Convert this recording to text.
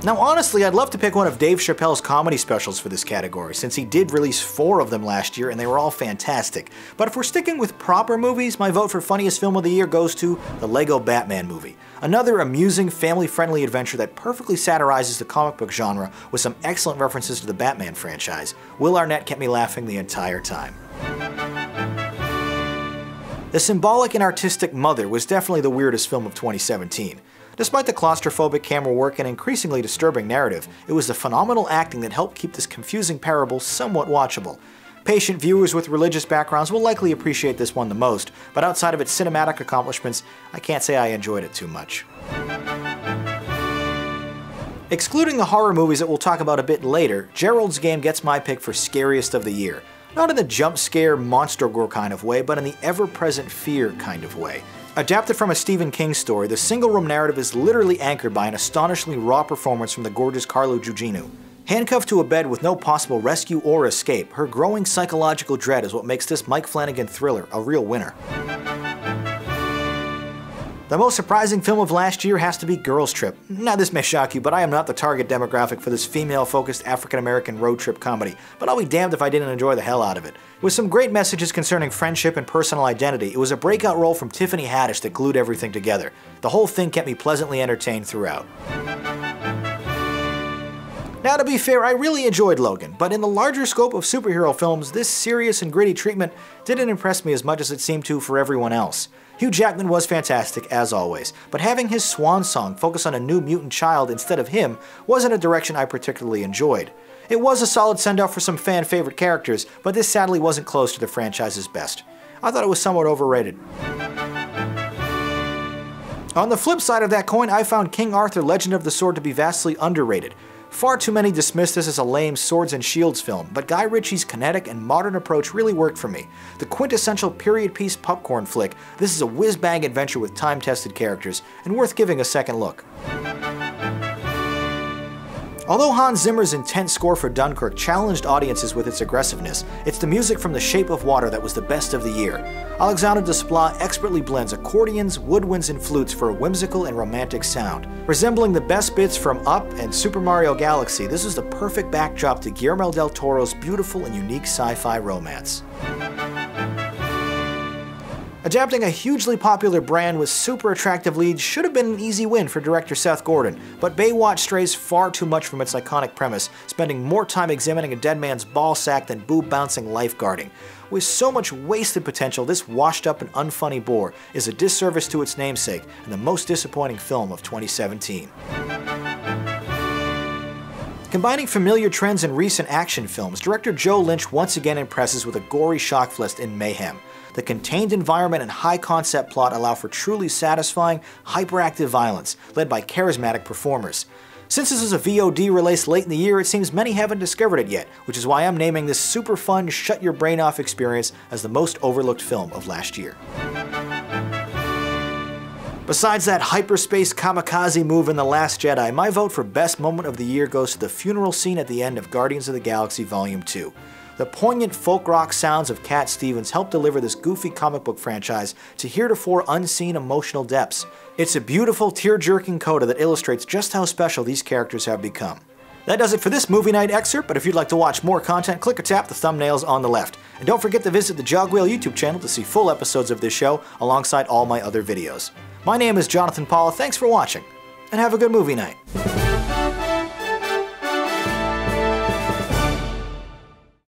Now honestly, I'd love to pick one of Dave Chappelle's comedy specials for this category, since he did release 4 of them last year and they were all fantastic. But if we're sticking with proper movies, my vote for funniest film of the year goes to the Lego Batman movie. Another amusing, family-friendly adventure that perfectly satirizes the comic book genre with some excellent references to the Batman franchise. Will Arnett kept me laughing the entire time. The symbolic and artistic Mother was definitely the weirdest film of 2017. Despite the claustrophobic camera work and increasingly disturbing narrative, it was the phenomenal acting that helped keep this confusing parable somewhat watchable. Patient viewers with religious backgrounds will likely appreciate this one the most, but outside of its cinematic accomplishments, I can't say I enjoyed it too much. Excluding the horror movies that we'll talk about a bit later, Gerald's Game gets my pick for scariest of the year. Not in the jump scare, monster gore kind of way, but in the ever-present fear kind of way. Adapted from a Stephen King story, the single-room narrative is literally anchored by an astonishingly raw performance from the gorgeous Carla Gugino. Handcuffed to a bed with no possible rescue or escape, her growing psychological dread is what makes this Mike Flanagan thriller a real winner. The most surprising film of last year has to be Girls Trip. Now this may shock you, but I am not the target demographic for this female-focused African-American road trip comedy, but I'll be damned if I didn't enjoy the hell out of it. With some great messages concerning friendship and personal identity, it was a breakout role from Tiffany Haddish that glued everything together. The whole thing kept me pleasantly entertained throughout. Now to be fair, I really enjoyed Logan, but in the larger scope of superhero films, this serious and gritty treatment didn't impress me as much as it seemed to for everyone else. Hugh Jackman was fantastic, as always, but having his swan song focus on a new mutant child instead of him wasn't a direction I particularly enjoyed. It was a solid send-off for some fan-favorite characters, but this sadly wasn't close to the franchise's best. I thought it was somewhat overrated. On the flip side of that coin, I found King Arthur Legend of the Sword to be vastly underrated. Far too many dismiss this as a lame swords and shields film, but Guy Ritchie's kinetic and modern approach really worked for me. The quintessential period piece popcorn flick, this is a whiz-bang adventure with time-tested characters, and worth giving a second look. Although Hans Zimmer's intense score for Dunkirk challenged audiences with its aggressiveness, it's the music from The Shape of Water that was the best of the year. Alexandre Desplat expertly blends accordions, woodwinds, and flutes for a whimsical and romantic sound. Resembling the best bits from Up and Super Mario Galaxy, this is the perfect backdrop to Guillermo del Toro's beautiful and unique sci-fi romance. Adapting a hugely popular brand with super attractive leads should have been an easy win for director Seth Gordon, but Baywatch strays far too much from its iconic premise, spending more time examining a dead man's ball sack than boob-bouncing lifeguarding. With so much wasted potential, this washed-up and unfunny bore is a disservice to its namesake and the most disappointing film of 2017. Combining familiar trends in recent action films, director Joe Lynch once again impresses with a gory shockfest in Mayhem. The contained environment and high-concept plot allow for truly satisfying, hyperactive violence, led by charismatic performers. Since this is a VOD release late in the year, it seems many haven't discovered it yet, which is why I'm naming this super fun, shut-your-brain-off experience as the most overlooked film of last year. Besides that hyperspace kamikaze move in The Last Jedi, my vote for best moment of the year goes to the funeral scene at the end of Guardians of the Galaxy Volume 2. The poignant folk rock sounds of Cat Stevens help deliver this goofy comic book franchise to heretofore unseen emotional depths. It's a beautiful, tear-jerking coda that illustrates just how special these characters have become. That does it for this movie night excerpt, but if you'd like to watch more content, click or tap the thumbnails on the left. And don't forget to visit the Jogwheel YouTube channel to see full episodes of this show alongside all my other videos. My name is Jonathan Paula, thanks for watching, and have a good movie night.